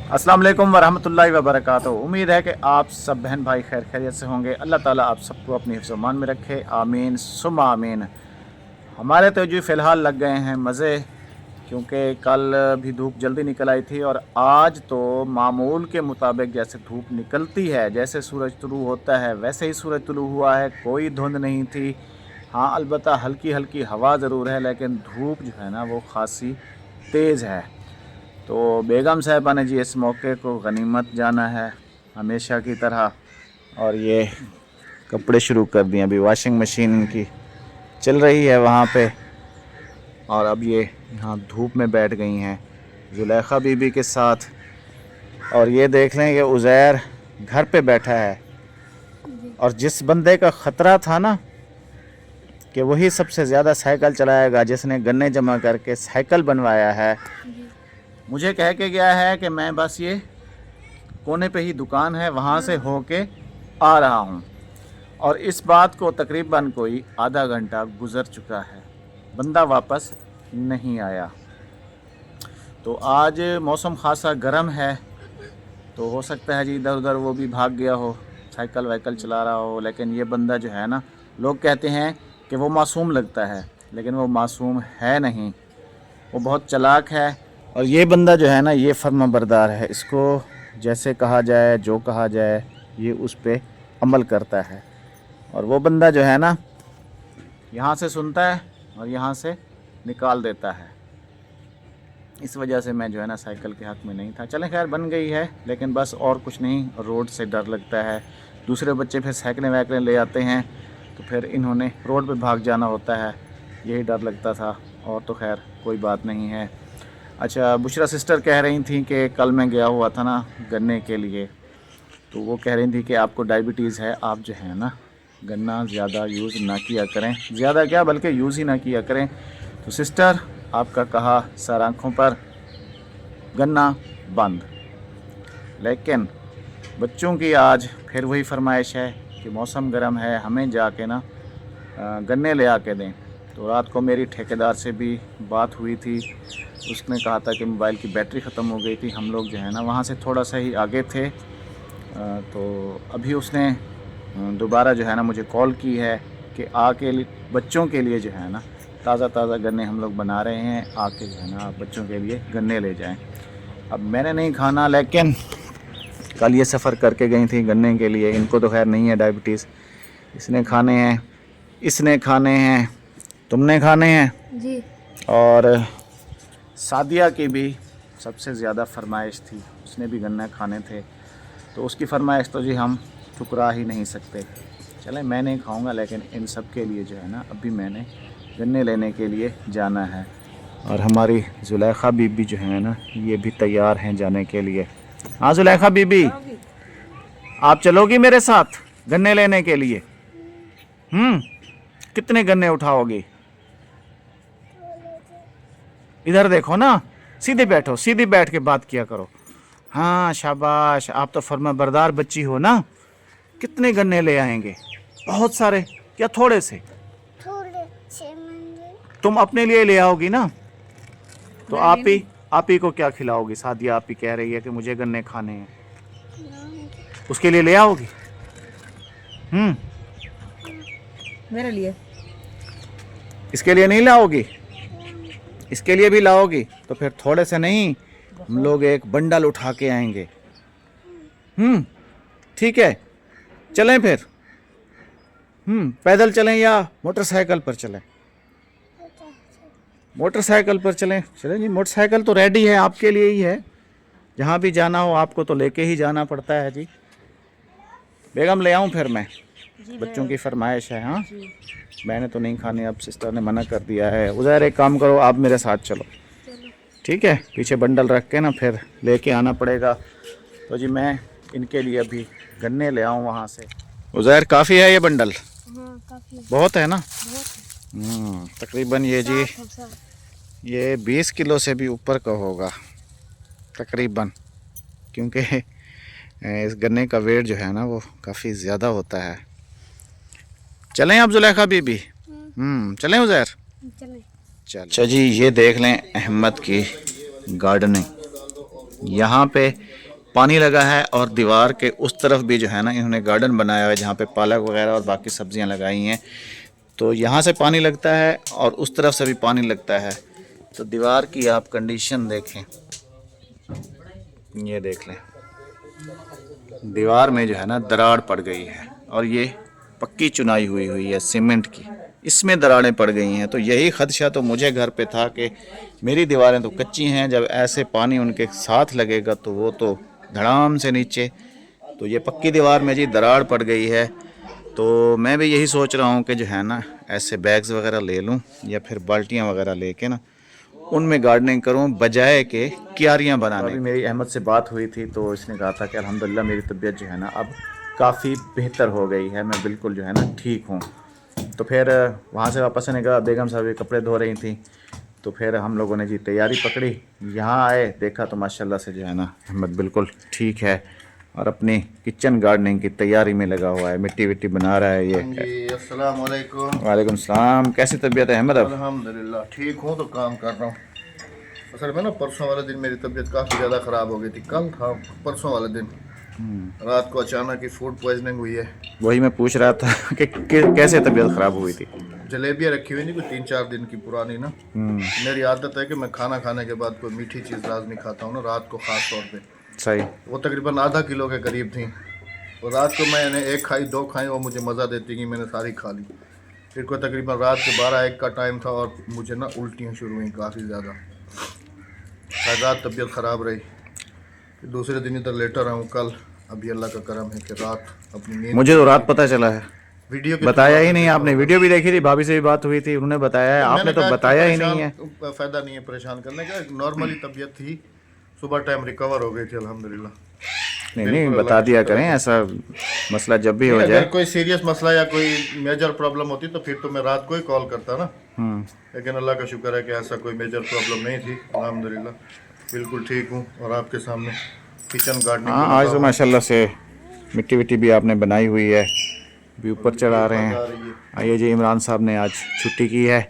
अस्सलाम वालेकुम वरहमतुल्लाहि वबरकातुहू। उम्मीद है कि आप सब बहन भाई खैर खैरियत से होंगे। अल्लाह ताला आप सबको अपनी हिफ्ज़-ओ-मान में रखे, आमीन सुम्मा आमीन। हमारे तो जी फ़िलहाल लग गए हैं मज़े, क्योंकि कल भी धूप जल्दी निकल आई थी और आज तो मामूल के मुताबिक जैसे धूप निकलती है, जैसे सूरज तुलू होता है वैसे ही सूरज तुलू हुआ है। कोई धुंध नहीं थी। हाँ, अलबत्ता हल्की हल्की हवा ज़रूर है, लेकिन धूप जो है ना वो ख़ासी तेज़ है। तो बेगम साहिबा ने जी इस मौके को गनीमत जाना है हमेशा की तरह, और ये कपड़े शुरू कर दिए। अभी वॉशिंग मशीन इनकी चल रही है वहाँ पे, और अब ये यहाँ धूप में बैठ गई हैं जुलेखा बीबी के साथ। और ये देख लें कि उज़ैर घर पे बैठा है, और जिस बंदे का ख़तरा था ना कि वही सबसे ज़्यादा साइकिल चलाएगा, जिसने गन्ने जमा करके साइकिल बनवाया है, मुझे कह के गया है कि मैं बस ये कोने पे ही दुकान है वहाँ से होके आ रहा हूँ। और इस बात को तकरीबन कोई आधा घंटा गुज़र चुका है, बंदा वापस नहीं आया। तो आज मौसम खासा गर्म है, तो हो सकता है जी इधर उधर वो भी भाग गया हो, साइकिल वाइकल चला रहा हो। लेकिन ये बंदा जो है ना, लोग कहते हैं कि वो मासूम लगता है, लेकिन वो मासूम है नहीं, वो बहुत चालाक है। और ये बंदा जो है ना, ये फर्मा बरदार है। इसको जैसे कहा जाए, जो कहा जाए, ये उस पर अमल करता है। और वो बंदा जो है ना, यहाँ से सुनता है और यहाँ से निकाल देता है। इस वजह से मैं जो है ना साइकिल के हक़ में नहीं था। चलें खैर, बन गई है, लेकिन बस और कुछ नहीं, रोड से डर लगता है। दूसरे बच्चे फिर साइकिलें वाइकिलें ले आते हैं, तो फिर इन्होंने रोड पे भाग जाना होता है, यही डर लगता था। और तो खैर कोई बात नहीं है। अच्छा, बुशरा सिस्टर कह रही थी कि कल मैं गया हुआ था ना गन्ने के लिए, तो वो कह रही थी कि आपको डायबिटीज़ है, आप जो है ना गन्ना ज़्यादा यूज़ ना किया करें, ज़्यादा क्या बल्कि यूज़ ही ना किया करें। तो सिस्टर, आपका कहा सर आँखों पर, गन्ना बंद। लेकिन बच्चों की आज फिर वही फरमाइश है कि मौसम गर्म है, हमें जाके ना गन्ने ले आके दें। तो रात को मेरी ठेकेदार से भी बात हुई थी, उसने कहा था कि मोबाइल की बैटरी ख़त्म हो गई थी। हम लोग जो है ना वहाँ से थोड़ा सा ही आगे थे, तो अभी उसने दोबारा जो है ना मुझे कॉल की है कि आके बच्चों के लिए जो है ना ताज़ा ताज़ा गन्ने हम लोग बना रहे हैं, आके जो है ना बच्चों के लिए गन्ने ले जाएं। अब मैंने नहीं खाना, लेकिन कल ये सफ़र करके गई थी गन्ने के लिए। इनको तो खैर नहीं है डायबिटीज़, इसने खाने हैं, इसने खाने हैं, तुमने खाने हैं जी। और सादिया की भी सबसे ज़्यादा फरमाइश थी, उसने भी गन्ना खाने थे, तो उसकी फरमाइश तो जी हम ठुकरा ही नहीं सकते। चलें, मैं नहीं खाऊंगा, लेकिन इन सब के लिए जो है ना अभी मैंने गन्ने लेने के लिए जाना है। और हमारी जुलेखा बीबी जो है ना, ये भी तैयार हैं जाने के लिए। हाँ जुलेखा बीबी, आप चलोगी मेरे साथ गन्ने लेने के लिए? कितने गन्ने उठाओगी? इधर देखो ना, सीधे बैठो, सीधे बैठ के बात किया करो। हाँ शाबाश, आप तो फर्मा बरदार बच्ची हो ना। कितने गन्ने ले आएंगे? बहुत सारे या थोड़े से? थोड़े से। तुम अपने लिए ले आओगी ना, तो आप ही को क्या खिलाओगी? सादिया आप ही कह रही है कि मुझे गन्ने खाने हैं, उसके लिए ले आओगी? मेरे लिए, इसके लिए नहीं लाओगी? इसके लिए भी लाओगी? तो फिर थोड़े से नहीं, हम लोग एक बंडल उठा के आएंगे। ठीक है, चलें फिर? पैदल चलें या मोटरसाइकिल पर चलें? मोटरसाइकिल पर चलें। चलें जी, मोटरसाइकिल तो रेडी है, आपके लिए ही है। जहाँ भी जाना हो आपको तो लेके ही जाना पड़ता है जी। बेगम ले आऊँ फिर मैं? बच्चों की फरमाइश है। हाँ, मैंने तो नहीं खाने, अब सिस्टर ने मना कर दिया है। उधर एक काम करो, आप मेरे साथ चलो, ठीक है? पीछे बंडल रख के ना फिर लेके आना पड़ेगा। तो जी मैं इनके लिए अभी गन्ने ले आऊँ वहाँ से। उज़ैर, काफ़ी है ये बंडल? हाँ, काफी बहुत है ना? बहुत। तकरीबन ये जी ये 20 किलो से भी ऊपर का होगा तकरीबन, क्योंकि इस गन्ने का वेट जो है ना वो काफ़ी ज़्यादा होता है। चलें अब जुलेखा बीबी? चलें उज़ैर? चलें। अच्छा जी, ये देख लें अहमद की गार्डनिंग, यहाँ पे पानी लगा है और दीवार के उस तरफ भी जो है ना इन्होंने गार्डन बनाया हुआ है जहाँ पे पालक वगैरह और बाकी सब्जियाँ लगाई हैं। तो यहाँ से पानी लगता है और उस तरफ से भी पानी लगता है। तो दीवार की आप कंडीशन देखें, ये देख लें, दीवार में जो है ना दरार पड़ गई है और ये पक्की चुनाई हुई है सीमेंट की, इसमें दरारें पड़ गई हैं। तो यही खदशा तो मुझे घर पे था कि मेरी दीवारें तो कच्ची हैं, जब ऐसे पानी उनके साथ लगेगा तो वो तो धड़ाम से नीचे। तो ये पक्की दीवार में जी दरार पड़ गई है। तो मैं भी यही सोच रहा हूँ कि जो है ना ऐसे बैग्स वगैरह ले लूँ या फिर बाल्टियाँ वगैरह लेके ना उनमें गार्डनिंग करूं बजाय के क्यारियां बनाने। अभी मेरी अहमद से बात हुई थी तो इसने कहा था कि अल्हम्दुलिल्लाह मेरी तबीयत जो है ना अब काफ़ी बेहतर हो गई है, मैं बिल्कुल जो है ना ठीक हूं। तो फिर वहां से वापस आने का बेगम साहब कपड़े धो रही थी, तो फिर हम लोगों ने जी तैयारी पकड़ी, यहाँ आए, देखा तो माशाल्लाह से जो है ना अहमद बिल्कुल ठीक है और अपनी किचन गार्डनिंग की तैयारी में लगा हुआ है, मिट्टी विट्टी बना रहा है। ये अस्सलाम वालेकुम। वालेकुम सलाम। कैसी तबीयत है अहमद अब? अल्हम्दुलिल्लाह ठीक हूँ, तो काम कर रहा हूँ। असल में ना परसों वाले दिन मेरी तबीयत काफ़ी ज़्यादा ख़राब हो गई थी। कल था परसों वाले दिन, रात को अचानक ही फूड पॉइजनिंग हुई है। वही मैं पूछ रहा था कि कैसे तबीयत ख़राब हुई थी? जलेबियाँ रखी हुई थी कुछ 3-4 दिन की पुरानी ना। मेरी आदत है कि मैं खाना खाने के बाद कोई मीठी चीज़ लाजमी खाता हूँ ना, रात को ख़ास तौर पे। सही। वो तकरीबन आधा किलो के करीब थी। और रात को मैंने 1 खाई 2 खाई, वो मुझे मज़ा देती कि मैंने सारी खा ली। फिर को तकरीबन रात के 12-1 का टाइम था और मुझे ना उल्टियाँ शुरू हुई काफ़ी ज़्यादा। रात तबीयत ख़राब रही, फिर दूसरे दिन इधर लेटर रहा हूँ। कल अभी अल्लाह का करम है कि रात अपनी नींद, मुझे तो रात पता चला है, वीडियो बताया ही नहीं आपने। वीडियो भी देखी थी, भाभी से भी बात हुई थी, उन्होंने बताया है, आपने तो बताया ही नहीं है। फ़ायदा नहीं है परेशान करने का, नॉर्मली तबीयत थी, सुबह टाइम रिकवर हो गई थी अल्हम्दुलिल्लाह। नहीं बता दिया करें, ऐसा मसला जब भी हो जाए। अगर कोई सीरियस मसला या कोई मेजर प्रॉब्लम होती तो फिर तो मैं रात को ही कॉल करता ना। लेकिन अल्लाह का शुक्र है कि ऐसा कोई मेजर प्रॉब्लम नहीं थी, अल्हम्दुलिल्लाह बिल्कुल ठीक हूँ। और आपके सामने किचन गार्डनिंग, हाँ आज तो माशाल्लाह से मिट्टी विट्टी भी आपने बनाई हुई है, भी ऊपर चढ़ा रहे हैं। आइए जी, इमरान साहब ने आज छुट्टी की है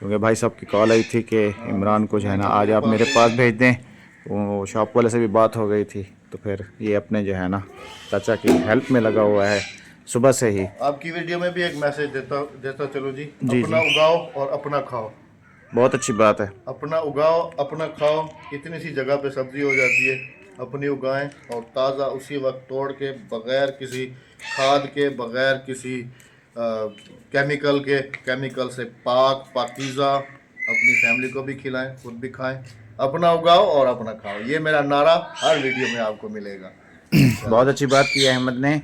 क्योंकि भाई साहब की कॉल आई थी कि इमरान को जो है ना आज आप मेरे पास भेज दें। वो शॉप वाले से भी बात हो गई थी, तो फिर ये अपने जो है ना चाचा की हेल्प में लगा हुआ है सुबह से ही। आपकी वीडियो में भी एक मैसेज देता चलो जी, अपना उगाओ और अपना खाओ। बहुत अच्छी बात है, अपना उगाओ अपना खाओ। इतनी सी जगह पे सब्जी हो जाती है, अपनी उगाएं और ताज़ा उसी वक्त तोड़ के, बग़ैर किसी खाद के, बग़ैर किसी केमिकल से पाकीज़ा अपनी फैमिली को भी खिलाएं, खुद भी खाएं। अपना उगाओ और अपना खाओ, ये मेरा नारा हर वीडियो में आपको मिलेगा। बहुत अच्छी बात की है अहमद ने।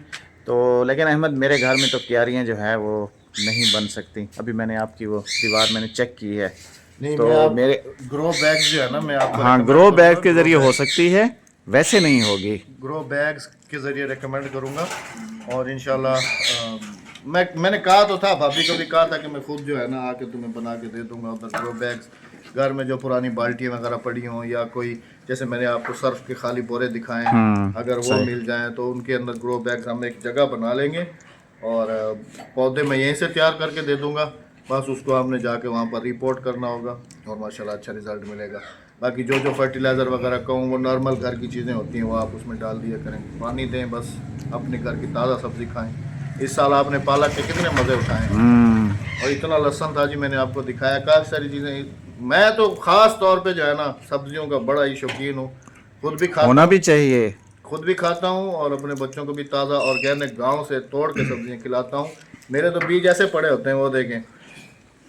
तो लेकिन अहमद मेरे घर में तो क्यारियाँ जो है वो नहीं बन सकती। अभी मैंने आपकी वो दीवार मैंने चेक की है, नहीं, तो मेरे ग्रो बैग्स जो है ना, मैं आपको हाँ ग्रो बैग के ज़रिए हो सकती है, वैसे नहीं होगी। ग्रो बैग्स के ज़रिए रेकमेंड करूँगा। और इंशाल्लाह मैंने कहा तो था, भाभी को भी कहा था कि मैं खुद जो है ना आके तुम्हें बना के दे दूँगा उधर ग्रो बैग्स। घर में जो पुरानी बाल्टियाँ वगैरह पड़ी हों या कोई, जैसे मैंने आपको सर्फ के खाली बोरे दिखाए हैं, अगर वो मिल जाएं तो उनके अंदर ग्रो बैग्स हम एक जगह बना लेंगे और पौधे मैं यहीं से तैयार करके दे दूँगा। बस उसको हमने जाके वहाँ पर रिपोर्ट करना होगा और माशाल्लाह अच्छा रिज़ल्ट मिलेगा। बाकी जो फर्टिलाइज़र वगैरह कहूँ वो नॉर्मल घर की चीज़ें होती हैं, वो आप उसमें डाल दिया करें, पानी दें, बस अपने घर की ताज़ा सब्ज़ी खाएँ। इस साल आपने पालक के कितने मज़े उठाए और इतना लहसुन था जी, मैंने आपको दिखाया काफ़ी सारी चीज़ें। मैं तो ख़ास तौर पे जो है ना सब्जियों का बड़ा ही शौकीन हूँ, खुद भी खाता, होना भी चाहिए, खुद भी खाता हूँ और अपने बच्चों को भी ताज़ा ऑर्गेनिक गांव से तोड़ के सब्जियाँ खिलाता हूँ। मेरे तो बीज ऐसे पड़े होते हैं, वो देखें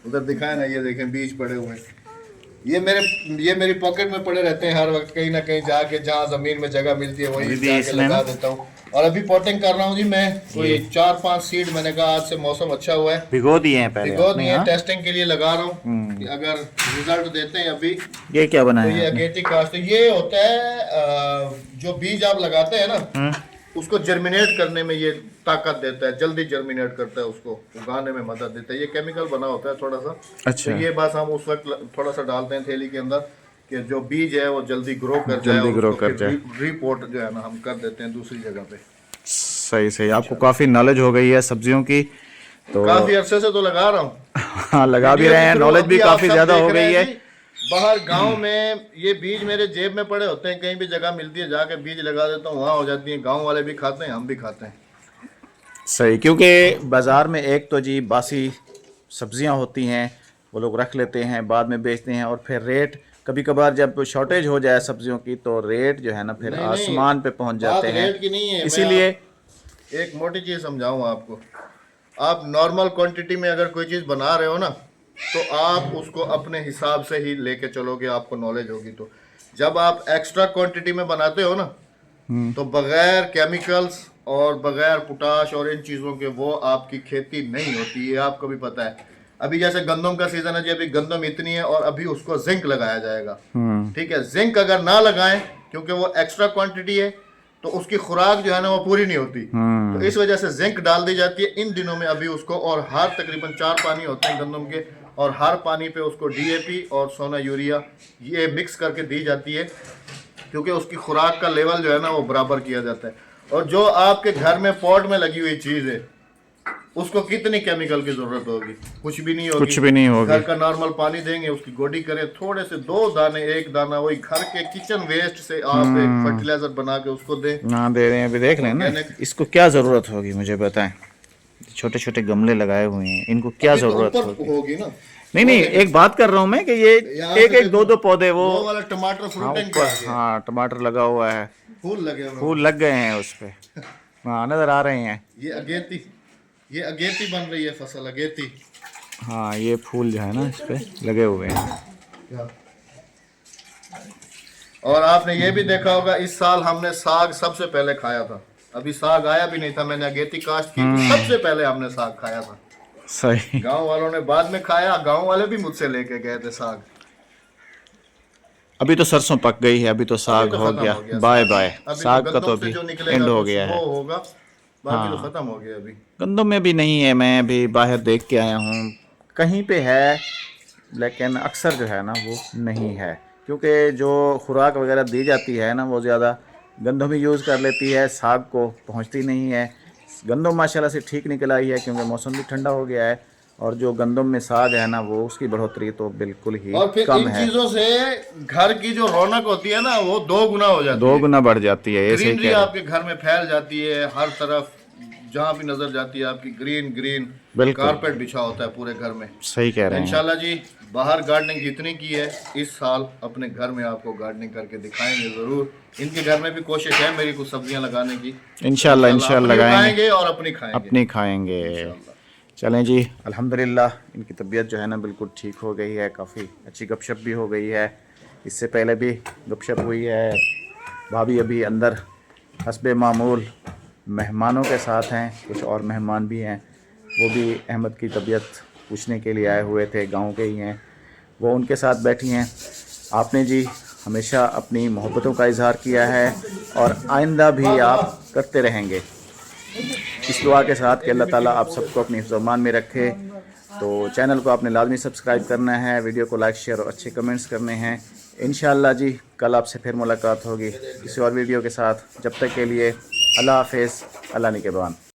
उधर दिखाए ना, ये देखें बीज पड़े हुए हैं। ये मेरी पॉकेट में पड़े रहते हैं हर वक्त, कहीं ना कहीं जाके जहाँ ज़मीन में जगह मिलती है वहीं जाके लगा देता हूँ। और अभी पोटिंग कर रहा हूँ जी मैं, कोई 4-5 सीड मैंने कहा आज से मौसम अच्छा हुआ है, भिगो दिए हैं पहले, भिगो दिए हैं, टेस्टिंग के लिए लगा रहा हूँ। अगर रिजल्ट देते हैं अभी। ये क्या तो बनाया ये अगेती कास्ट, ये होता है जो बीज आप लगाते हैं ना उसको जर्मिनेट करने में ये ताकत देता है, जल्दी जर्मिनेट करता है, उसको उगाने में मदद देता है। ये केमिकल बना होता है थोड़ा सा। अच्छा। तो ये बस हम उस वक्त थोड़ा सा डालते हैं थैली के अंदर कि जो बीज है वो जल्दी ग्रो कर जाए। रिपोर्ट जो है ना हम कर देते हैं दूसरी जगह पे। सही आपको काफ़ी नॉलेज हो गई है सब्जियों की, तो काफी अरसे से तो लगा रहा हूँ। हाँ लगा भी रहे हैं, नॉलेज भी काफ़ी ज़्यादा हो गई है। बाहर गांव में ये बीज मेरे जेब में पड़े होते हैं, कहीं भी जगह मिलती है जाके बीज लगा देता हूँ, वहाँ हो जाती है। गांव वाले भी खाते हैं, हम भी खाते हैं। सही, क्योंकि बाज़ार में एक तो जी बासी सब्जियां होती हैं, वो लोग रख लेते हैं, बाद में बेचते हैं, और फिर रेट कभी कभार जब शॉर्टेज हो जाए सब्जियों की तो रेट जो है ना फिर नहीं, आसमान पे पहुंच जाते बात हैं। रेट की नहीं है। इसीलिए एक मोटी चीज़ समझाऊँ आपको, आप नॉर्मल क्वांटिटी में अगर कोई चीज़ बना रहे हो ना, तो आप उसको अपने हिसाब से ही लेके चलोगे, आपको नॉलेज होगी। तो जब आप एक्स्ट्रा क्वांटिटी में बनाते हो ना, तो बगैर केमिकल्स और बगैर पोटाश और इन चीज़ों के वो आपकी खेती नहीं होती, ये आपको भी पता है। अभी जैसे गंदम का सीजन है जी, अभी गंदम इतनी है और अभी उसको जिंक लगाया जाएगा। ठीक है, जिंक अगर ना लगाएं, क्योंकि वो एक्स्ट्रा क्वांटिटी है, तो उसकी खुराक जो है ना वो पूरी नहीं होती। तो इस वजह से जिंक डाल दी जाती है इन दिनों में अभी उसको, और हर तकरीबन 4 पानी होते हैं गंदम के, और हर पानी पे उसको डीएपी और सोना यूरिया ये मिक्स करके दी जाती है, क्योंकि उसकी खुराक का लेवल जो है ना वो बराबर किया जाता है। और जो आपके घर में पॉट में लगी हुई चीज़ है, उसको कितनी केमिकल की जरूरत होगी? कुछ भी नहीं होगी। कुछ भी नहीं होगी। घर का नॉर्मल पानी देंगे, उसकी गोडी करें, थोड़े से 2 दाने, 1 दाना वही घर के किचन वेस्ट से आप एक फर्टिलाइजर बना के उसको दें। ना दे रहे हैं, अभी देख रहे हैं ना, इसको क्या ज़रूरत होगी मुझे बताएं। छोटे छोटे गमले लगाए हुए हैं, इनको क्या अभी तो ज़रूरत ऊपर होगी ना। नहीं नहीं, एक बात कर रहा हूँ मैं कि ये यहाँ एक से एक 2-2 पौधे वो वाला टमाटर हाँ, फ्रूटिंग ऊपर हाँ टमाटर लगा हुआ है, फूल लगे हुए हैं। फूल लग गए हैं उस पे, हाँ नजर आ रहे हैं। ये अगेती बन रही है फसल, अगेती। हाँ ये फूल जो है ना इस पे लगे हुए हैं। और आपने ये भी देखा होगा, इस साल हमने साग सबसे पहले खाया था। अभी साग आया भी नहीं था, मैंने अगेती काश्त की थी, सबसे पहले हमने साग खाया था। सही। गांव वालों ने बाद में खाया, गांव वाले भी मुझसे लेके गए थे साग। अभी तो सरसों पक गई है, अभी तो साग तो हो खत्म गया, हो गया बाय साग। बाय। अभी साग का तो गंदम से अभी जो निकलेगा एंड हो कुछ गया है। वो होगा, बाकी तो खत्म हो गया अभी। गंदम में भी नहीं है, मैं अभी बाहर देख के आया हूँ, कहीं पे है लेकिन अक्सर जो है ना वो नहीं है, क्योंकि जो खुराक वगैरह दी जाती है ना वो ज़्यादा गंदम ही यूज़ कर लेती है, साग को पहुँचती नहीं है। गंदम माशाल्लाह से ठीक निकल आई है, क्योंकि मौसम भी ठंडा हो गया है, और जो गंदम में साग है ना वो उसकी बढ़ोतरी तो बिल्कुल ही और फिर कम इन है। चीजों से घर की जो रौनक होती है ना वो 2 गुना हो जाती है, 2 गुना बढ़ जाती है। ये सही ग्रीनरी कह रहे हैं। आपके घर में फैल जाती है, हर तरफ जहाँ भी नजर जाती है आपकी ग्रीन ग्रीन बिल्कुल। कारपेट बिछा होता है पूरे घर में। सही कह रहे हैं। इंशाल्लाह जी, बाहर गार्डनिंग जितनी की है इस साल अपने घर में आपको गार्डनिंग करके दिखाएंगे जरूर। इनके घर में भी कोशिश है मेरी कुछ सब्जियां लगाने की, इंशाल्लाह अपनी लगाएंगे, लगाएंगे और अपनी खाएंगे। चलें जी, अल्हम्दुलिल्लाह इनकी तबीयत जो है ना बिल्कुल ठीक हो गई है, काफ़ी अच्छी गपशप भी हो गई है, इससे पहले भी गपशप हुई है। भाभी अभी अंदर हस्बे मामूल मेहमानों के साथ हैं, कुछ और मेहमान भी हैं, वो भी अहमद की तबीयत पूछने के लिए आए हुए थे, गांव के ही हैं, वो उनके साथ बैठी हैं। आपने जी हमेशा अपनी मोहब्बतों का इजहार किया है और आइंदा भी आप करते रहेंगे, इस दुआ के साथ कि अल्लाह ताला आप सबको अपनी हिफ्ज़-ओ-अमान में रखे। तो चैनल को आपने लाजमी सब्सक्राइब करना है, वीडियो को लाइक शेयर और अच्छे कमेंट्स करने हैं। इंशाअल्लाह जी कल आपसे फिर मुलाकात होगी किसी और वीडियो के साथ। जब तक के लिए अल्लाह हाफ़िज़, अल्लाह निगहबान।